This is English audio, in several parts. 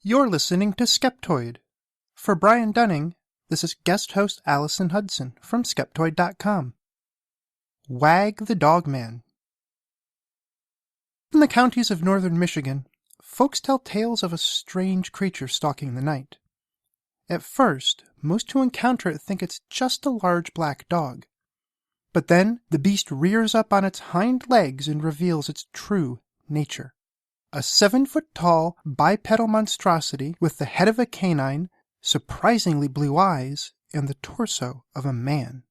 You're listening to Skeptoid. For Brian Dunning, this is guest host Allison Hudson from Skeptoid.com. Wag the Dogman. In the counties of northern Michigan, folks tell tales of a strange creature stalking the night. At first, most who encounter it think it's just a large black dog. But then, the beast rears up on its hind legs and reveals its true nature. A 7-foot-tall, bipedal monstrosity with the head of a canine, surprisingly blue eyes, and the torso of a man.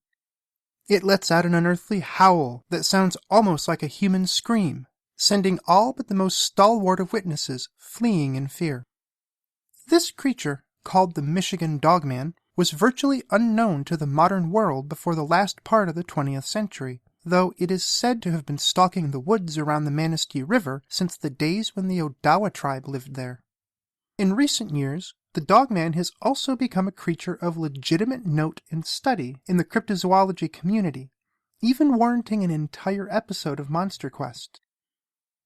It lets out an unearthly howl that sounds almost like a human scream, sending all but the most stalwart of witnesses fleeing in fear. This creature, called the Michigan Dogman, was virtually unknown to the modern world before the last part of the 20th century, though it is said to have been stalking the woods around the Manistee River since the days when the Odawa tribe lived there. In recent years, the Dogman has also become a creature of legitimate note and study in the cryptozoology community, even warranting an entire episode of Monster Quest.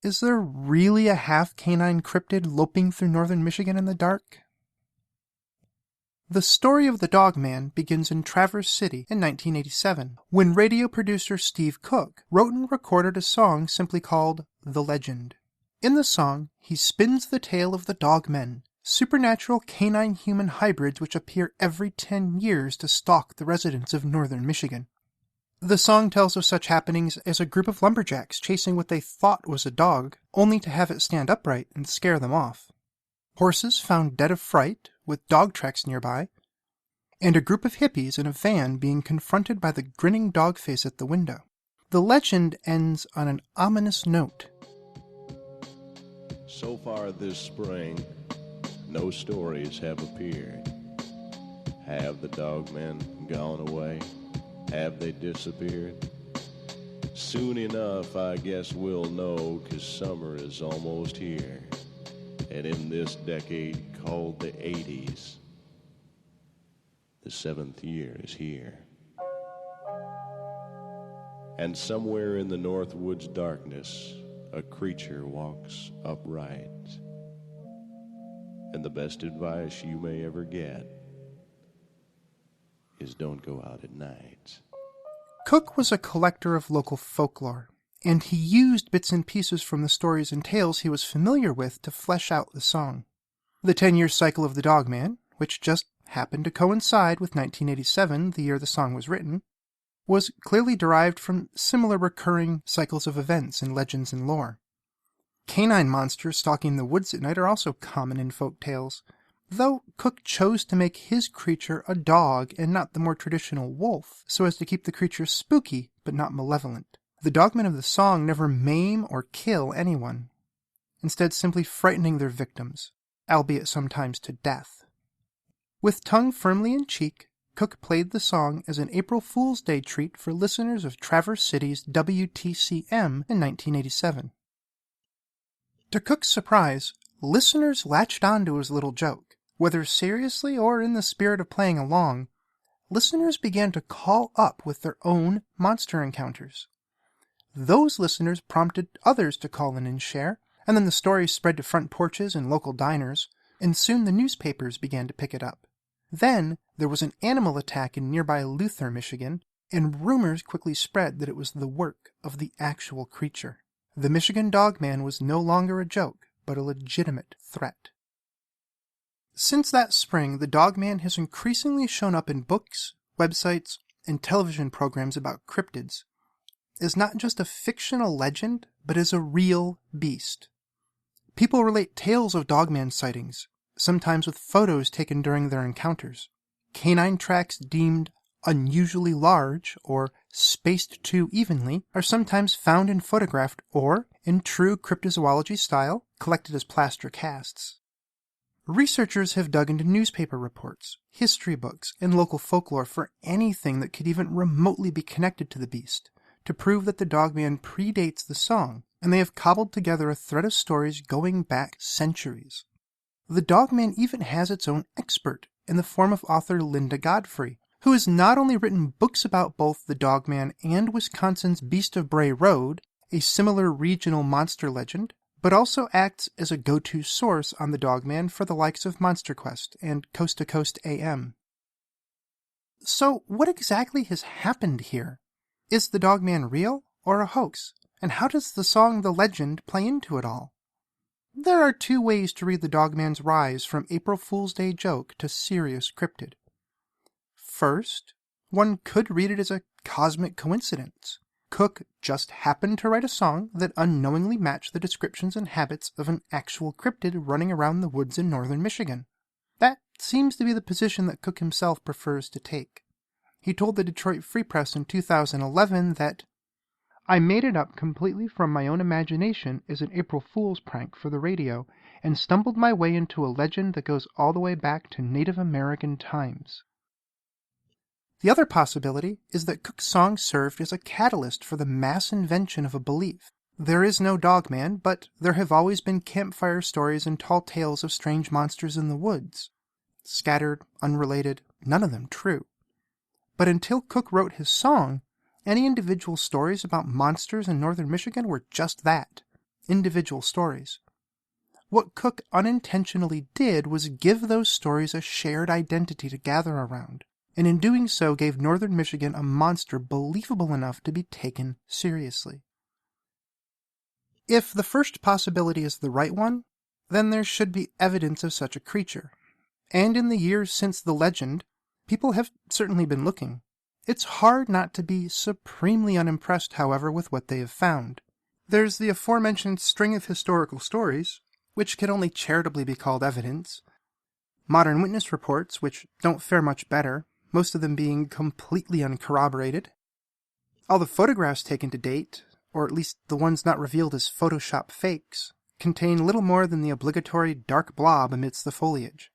Is there really a half-canine cryptid loping through northern Michigan in the dark? The story of the Dogman begins in Traverse City in 1987, when radio producer Steve Cook wrote and recorded a song simply called The Legend. In the song, he spins the tale of the Dogmen, supernatural canine-human hybrids which appear every 10 years to stalk the residents of northern Michigan. The song tells of such happenings as a group of lumberjacks chasing what they thought was a dog, only to have it stand upright and scare them off. Horses found dead of fright, with dog tracks nearby, and a group of hippies in a van being confronted by the grinning dog face at the window. The legend ends on an ominous note. So far this spring, no stories have appeared. Have the dogmen gone away? Have they disappeared? Soon enough, I guess we'll know, 'cause summer is almost here. And in this decade called the 80s, the 7th year is here. And somewhere in the Northwoods darkness, a creature walks upright. And the best advice you may ever get is don't go out at night. Cook was a collector of local folklore, and he used bits and pieces from the stories and tales he was familiar with to flesh out the song. The 10-year cycle of the Dogman, which just happened to coincide with 1987, the year the song was written, was clearly derived from similar recurring cycles of events in legends and lore. Canine monsters stalking the woods at night are also common in folk tales, though Cook chose to make his creature a dog and not the more traditional wolf, so as to keep the creature spooky but not malevolent. The dogmen of the song never maim or kill anyone, instead simply frightening their victims, albeit sometimes to death. With tongue firmly in cheek, Cook played the song as an April Fool's Day treat for listeners of Traverse City's WTCM in 1987. To Cook's surprise, listeners latched onto his little joke. Whether seriously or in the spirit of playing along, listeners began to call up with their own monster encounters. Those listeners prompted others to call in and share, and then the story spread to front porches and local diners, and soon the newspapers began to pick it up. Then there was an animal attack in nearby Luther, Michigan, and rumors quickly spread that it was the work of the actual creature. The Michigan Dogman was no longer a joke, but a legitimate threat. Since that spring, the Dogman has increasingly shown up in books, websites, and television programs about cryptids, as not just a fictional legend, but as a real beast. People relate tales of Dogman sightings, sometimes with photos taken during their encounters. Canine tracks deemed unusually large or spaced too evenly are sometimes found and photographed or, in true cryptozoology style, collected as plaster casts. Researchers have dug into newspaper reports, history books, and local folklore for anything that could even remotely be connected to the beast, to prove that the Dogman predates the song, and they have cobbled together a thread of stories going back centuries. The Dogman even has its own expert in the form of author Linda Godfrey, who has not only written books about both the Dogman and Wisconsin's Beast of Bray Road, a similar regional monster legend, but also acts as a go-to source on the Dogman for the likes of Monster Quest and Coast to Coast AM. So what exactly has happened here? Is the Dogman real or a hoax? And how does the song The Legend play into it all? There are two ways to read the Dogman's rise from April Fool's Day joke to serious cryptid. First, one could read it as a cosmic coincidence. Cook just happened to write a song that unknowingly matched the descriptions and habits of an actual cryptid running around the woods in northern Michigan. That seems to be the position that Cook himself prefers to take. He told the Detroit Free Press in 2011 that, "I made it up completely from my own imagination as an April Fool's prank for the radio, and stumbled my way into a legend that goes all the way back to Native American times." The other possibility is that Cook's song served as a catalyst for the mass invention of a belief. There is no Dogman, but there have always been campfire stories and tall tales of strange monsters in the woods. Scattered, unrelated, none of them true. But until Cook wrote his song, any individual stories about monsters in northern Michigan were just that, individual stories. What Cook unintentionally did was give those stories a shared identity to gather around, and in doing so gave northern Michigan a monster believable enough to be taken seriously. If the first possibility is the right one, then there should be evidence of such a creature. And in the years since the legend, people have certainly been looking. It's hard not to be supremely unimpressed, however, with what they have found. There's the aforementioned string of historical stories, which can only charitably be called evidence. Modern witness reports, which don't fare much better, most of them being completely uncorroborated. All the photographs taken to date, or at least the ones not revealed as Photoshop fakes, contain little more than the obligatory dark blob amidst the foliage.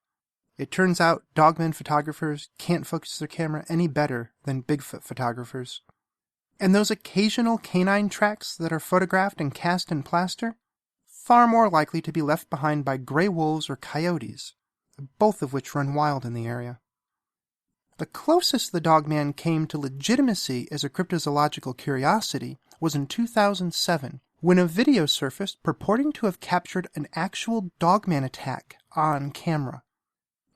It turns out Dogman photographers can't focus their camera any better than Bigfoot photographers. And those occasional canine tracks that are photographed and cast in plaster, far more likely to be left behind by gray wolves or coyotes, both of which run wild in the area. The closest the Dogman came to legitimacy as a cryptozoological curiosity was in 2007, when a video surfaced purporting to have captured an actual Dogman attack on camera.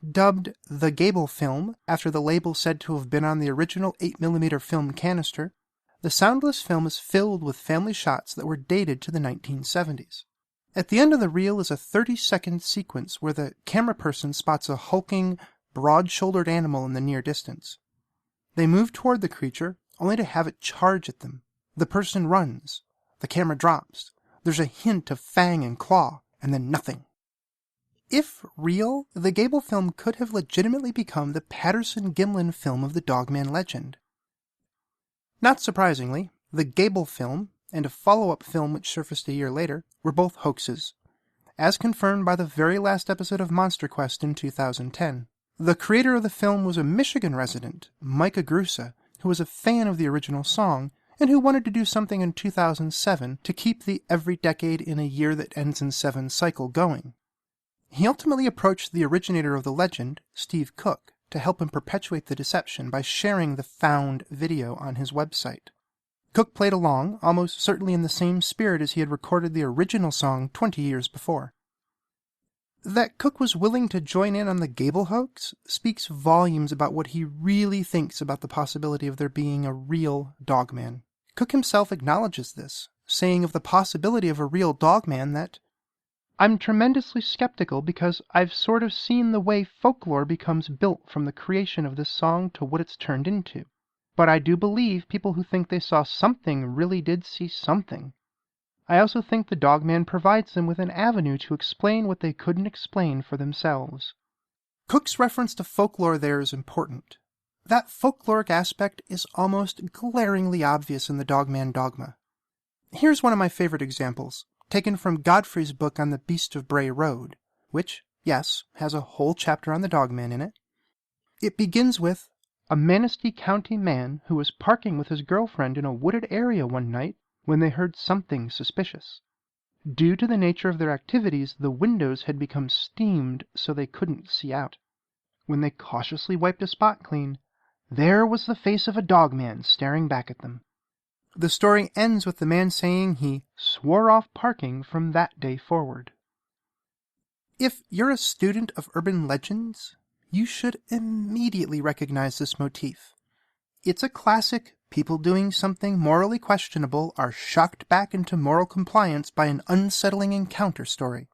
Dubbed the Gable film, after the label said to have been on the original 8mm film canister, the soundless film is filled with family shots that were dated to the 1970s. At the end of the reel is a 30-second sequence where the camera person spots a hulking, broad-shouldered animal in the near distance. They move toward the creature, only to have it charge at them. The person runs. The camera drops. There's a hint of fang and claw, and then nothing. If real, the Gable film could have legitimately become the Patterson-Gimlin film of the Dogman legend. Not surprisingly, the Gable film, and a follow-up film which surfaced a year later, were both hoaxes, as confirmed by the very last episode of Monster Quest in 2010. The creator of the film was a Michigan resident, Micah Grusa, who was a fan of the original song, and who wanted to do something in 2007 to keep the every decade in a year that ends in 7 cycle going. He ultimately approached the originator of the legend, Steve Cook, to help him perpetuate the deception by sharing the found video on his website. Cook played along, almost certainly in the same spirit as he had recorded the original song 20 years before. That Cook was willing to join in on the Gable hoax speaks volumes about what he really thinks about the possibility of there being a real Dogman. Cook himself acknowledges this, saying of the possibility of a real Dogman that, "I'm tremendously skeptical because I've sort of seen the way folklore becomes built from the creation of this song to what it's turned into. But I do believe people who think they saw something really did see something. I also think the Dogman provides them with an avenue to explain what they couldn't explain for themselves." Cook's reference to folklore there is important. That folkloric aspect is almost glaringly obvious in the Dogman dogma. Here's one of my favorite examples, taken from Godfrey's book on the Beast of Bray Road, which, yes, has a whole chapter on the Dogman in it. It begins with, "A Manistee County man who was parking with his girlfriend in a wooded area one night when they heard something suspicious. Due to the nature of their activities, the windows had become steamed so they couldn't see out. When they cautiously wiped a spot clean, there was the face of a Dogman staring back at them. The story ends with the man saying he swore off parking from that day forward. If you're a student of urban legends, you should immediately recognize this motif. It's a classic people doing something morally questionable are shocked back into moral compliance by an unsettling encounter story.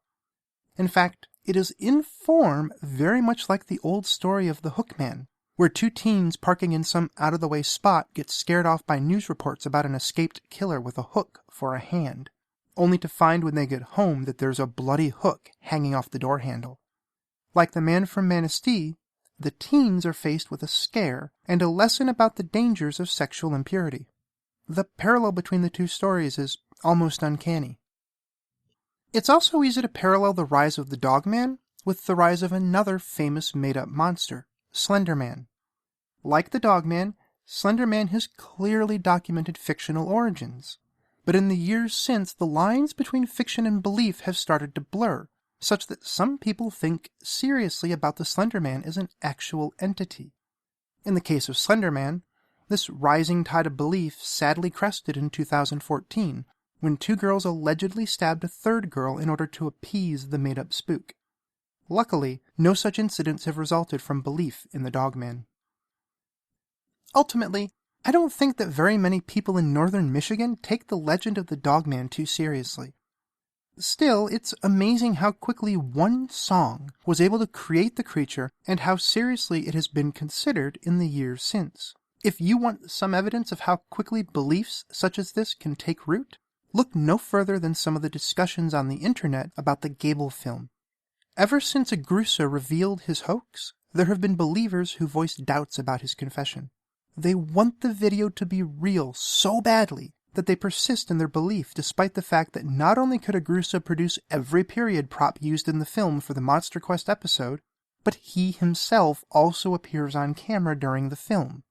In fact, it is in form very much like the old story of the Hook Man, where two teens parking in some out-of-the-way spot get scared off by news reports about an escaped killer with a hook for a hand, only to find when they get home that there's a bloody hook hanging off the door handle. Like the man from Manistee, the teens are faced with a scare and a lesson about the dangers of sexual impurity. The parallel between the two stories is almost uncanny. It's also easy to parallel the rise of the Dogman with the rise of another famous made-up monster, Slender Man. Like the Dogman, Slender Man has clearly documented fictional origins. But in the years since, the lines between fiction and belief have started to blur, such that some people think seriously about the Slender Man as an actual entity. In the case of Slender Man, this rising tide of belief sadly crested in 2014, when two girls allegedly stabbed a third girl in order to appease the made-up spook. Luckily, no such incidents have resulted from belief in the Dogman. Ultimately, I don't think that very many people in northern Michigan take the legend of the Dogman too seriously. Still, it's amazing how quickly one song was able to create the creature and how seriously it has been considered in the years since. If you want some evidence of how quickly beliefs such as this can take root, look no further than some of the discussions on the internet about the Gable film. Ever since Agrusa revealed his hoax, there have been believers who voiced doubts about his confession. They want the video to be real so badly that they persist in their belief despite the fact that not only could Agrusa produce every period prop used in the film for the Monster Quest episode, but he himself also appears on camera during the film.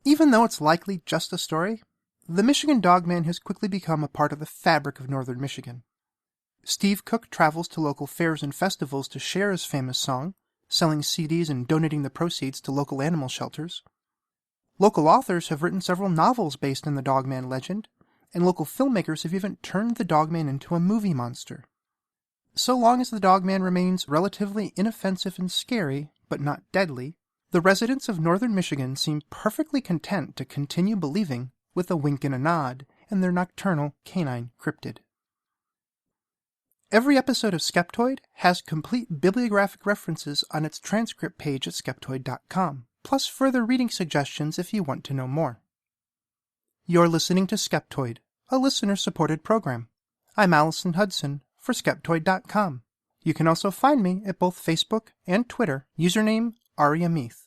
Even though it's likely just a story, the Michigan Dogman has quickly become a part of the fabric of northern Michigan. Steve Cook travels to local fairs and festivals to share his famous song, selling CDs and donating the proceeds to local animal shelters. Local authors have written several novels based on the Dogman legend, and local filmmakers have even turned the Dogman into a movie monster. So long as the Dogman remains relatively inoffensive and scary, but not deadly, the residents of northern Michigan seem perfectly content to continue believing, with a wink and a nod, in their nocturnal canine cryptid. Every episode of Skeptoid has complete bibliographic references on its transcript page at skeptoid.com, plus further reading suggestions if you want to know more. You're listening to Skeptoid, a listener-supported program. I'm Allison Hudson for Skeptoid.com. You can also find me at both Facebook and Twitter, username Ariameeth.